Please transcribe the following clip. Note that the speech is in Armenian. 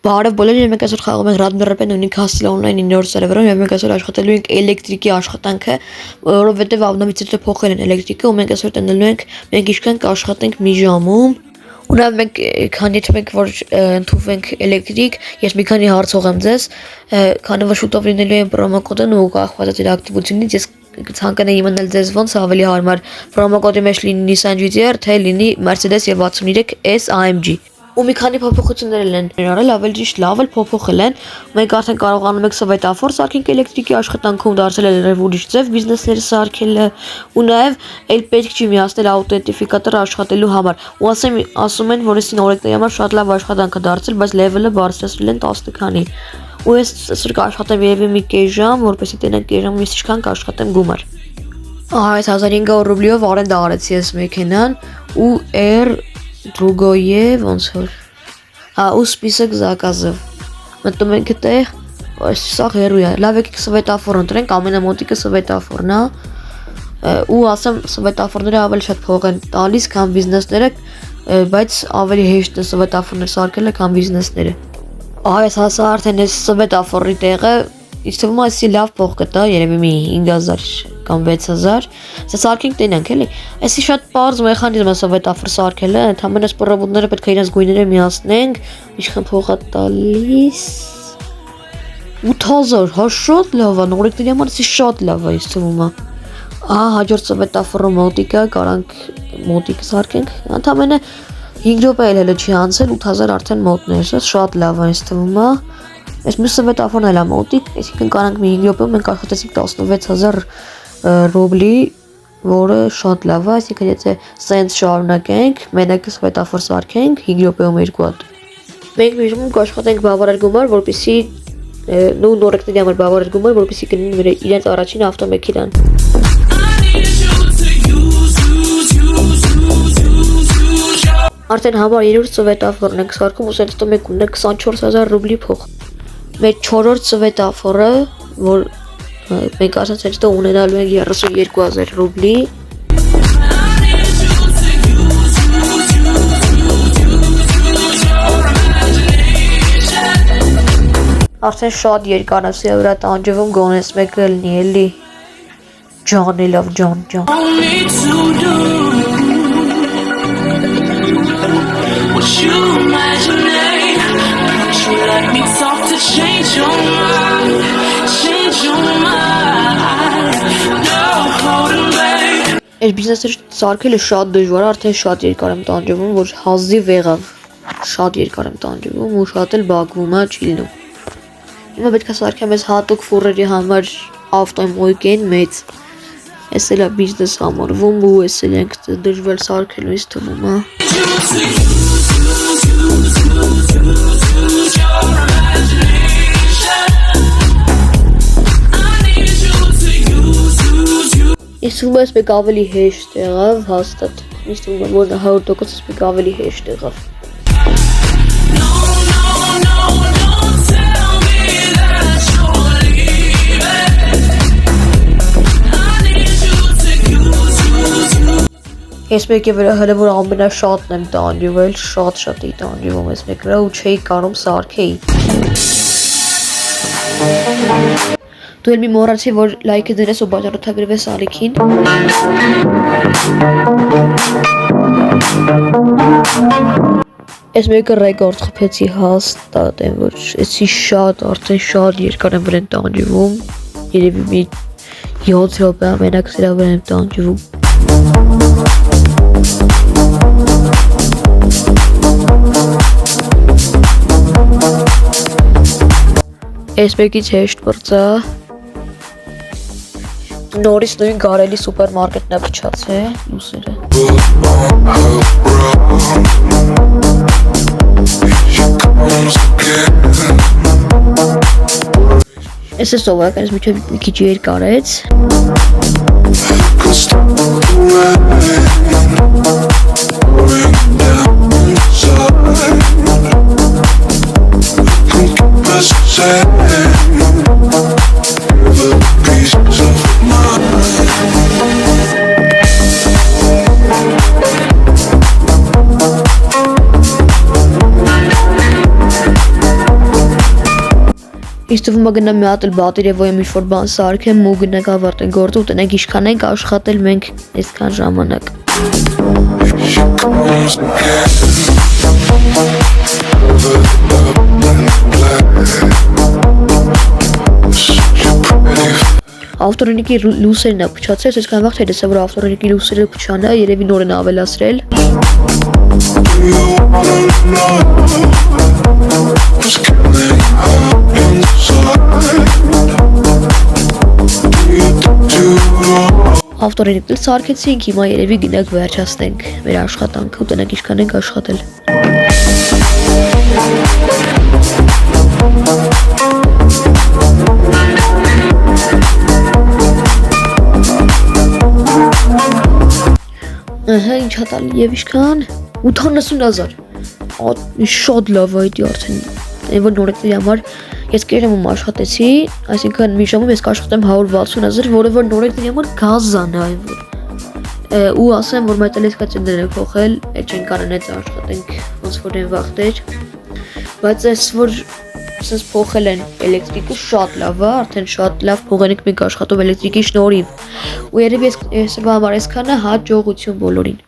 Բարև բոլորին, մենք այսօր խաղում ենք Radmir-ը ունի Castle Online-ի նոր սերվերում եւ մենք այսօր աշխատելու ենք էլեկտրիկի աշխատանքը, որովհետեւ ավնամից հետո փոխել են էլեկտրիկը ու մենք այսօր տնելու ենք մենք ինչքան կաշխատենք մի ժամում։ Ու նաեւ մենք քանի թե որ ընդունվենք էլեկտրիկ, ես մի քանի հարցող եմ ձեզ, քանի որ շուտով լինելու են պրոմոկոդն ու կախված է իր ակտիվությունից, ես ցանկանայի իմանալ ձեզ ոնց ավելի հարմար պրոմոկոդի մեջ լինի Nissan GT-R, թե լինի Mercedes եւ 63S AMG։ Ու մի քանի փոփոխություններ են արել, ավելի ճիշտ լավ էլ փոփոխել են։ Մենք արդեն կարողանում ենք սվետաֆոր սարքենք էլեկտրիկի աշխատանքում, դարձել է լրիվ ուրիշ ձև բիզնեսները սարքելը, ու նաև էլ պետք չի միացնել աուտենտիֆիկատորը աշխատելու համար։ Ու ասում են, որ այսին օրենքների համար շատ լավ աշխատանք է դարձել, բայց լեվելը բարձրացրել են 10 քանի։ Ու ես այսօր կաշխատեմ երևի մի կես ժամ, որպեսզի տենեմ կես ժամ ես ինչքան կաշխատեմ գումար։ Այս 1500 ռուբլիով արենդ արեցի ես մեքենան ու Другое, ոնց որ։ Ու список заказов։ Մտնում ենք այդտեղ, սա հերույ է։ Լավ եկեք սվետաֆոր ընտրենք, ամենամոտիկը սվետաֆորն է։ Ու ասեմ, սվետաֆորները ավելի շատ փող են տալիս, քան բիզնեսները, բայց ավելի հեշտ է սվետաֆորներ սարքելը, քան բիզնեսները։ Այս հասա արդեն այս սվետաֆորի տեղը, ինձ թվում է այսի լավ փող կտա, երևի մի 5000 կամ 6000, սա սարքենք տենանք էլի։ Այսի շատ պարզ մեխանիզմ է սվետաֆոր սարքելը, ընդհանրապես պրոբուդները պետք է իրենց գույները միացնենք, ինչքան փող է տալիս 8000, հա շատ լավ է, նորեկների համար էսի շատ լավ է, ինձ թվում է։ Հաջորդ սվետաֆորը մոտիկա, կարանք մոտիկ սարքենք, ընդհանրապես 5 րոպե էլ հələ չի անցել, 8000 արդեն մոտն է, շատ լավ է, ինձ թվում է։ Այս մյուս սվետաֆորն էլ է մոտիկ, այսինքն կարանք մի 5 րոպեում մենք աշխատեցինք 16000 ռուբլի, որը շատ լավ է, այսինքն եթե սենց շարունակենք, մենակ սվետաֆոր սարքենք 5 րոպեում 2 հատ։ Մենք միշտ կաշխատենք բավարար գումար, որպեսզի նորեկների համար բավարար գումար, որպեսզի կնին իրենց առաջին ավտոմեքենան։ Արդեն համար 3-րդ սվետաֆորն ենք սարքում, ու սենց մենք ունենք 24000 ռուբլի փող։ Մեր 4-րդ սվետաֆորը, որ մենք ասած հետո ունենալու ենք 32000 ռուբլի։ Արդեն շատ երկար է սա վրա տանջվում, գոնես մեկը լինի էլի։ Ջանելով ջան։ You imaginate, but you let me talk to change your mind, no holding back. Այս բիզնեսը սարքելը շատ դժվար է, արդեն շատ երկար եմ տանջվում, որ հազիվ եղավ, շատ երկար եմ տանջվում ու շատ էլ բակվում է, չի լինում։ Հիմա պետք է սարքեմ այս հատուկ ֆուրերի համար ավտոմոյկեն մեծ։ Այս էլ է բիզնես համարվում ու այս էլ ենք դժվար սարքելու ինձ թվում է։ Ես թվում է մեկ ավելի հեշտ եղավ, հաստատ։ Ես թվում է որ 100% մեկ ավելի հեշտ եղավ։ Ես մեկի վրա հələ որ ամենաշատն եմ տանջվել, շատ էի տանջվում ես մեկ վրա ու չէի կարող սարքեի։ Դու էլ մի մոռացի որ լայքը դրես ու բաժանորդագրվես ալիքին։ Ես մեկը ռեկորդ խփեցի հաստատ եմ որ էսի արդեն շատ երկար եմ վրան տանջվում, երևի մի 7 րոպե ամենակ սրա վրա եմ տանջվում։ Այս մեկից հեշտ պրծա։ Նորից նույն գարելի սուպերմարկետնա փչացե լուսերը։ Այս է սովորական մի քիչ երկար էց։ Իսկ թվում է գնամ մի հատ էլ բատերիով եմ ինչ-որ բան սարքեմ ու գնանք ավարտենք գործը ու տնենք ինչքան ենք աշխատել մենք այսքան ժամանակ։ Ավտորենիկի լուսերն է փչացել, այսքան վաղ չէ դեսա որ ավտորենիկի լուսերը փչանա, երևի նոր են ավելացրել։ Ավտորենիկն էլ սարքեցինք, հիմա երևի գնանք վերջացնենք մեր աշխատանքը ու տնենք ինչքան ենք աշխատել։ Ահա ինչ հատալի եւ ինչքան 80,000 շատ լավ է դա արդեն այն որ նորեկների համար ես կերեմ ու աշխատեցի այսինքն մի ժամում ես կաշխատեմ 160,000 որը որ նորեկների համար գազան է այն որ ու ասեմ որ մեր տելեսկացիաները փոխել չեն կարող այդ աշխատենք ոնց որ են վախտեր բայց այս որ sense փոխել են էլեկտրիկը շատ լավ է արդեն շատ լավ փոխել ենք մենք աշխատով էլեկտրիկի շնորհիվ ու երևի ես համար այսքանը հաջողություն բոլորին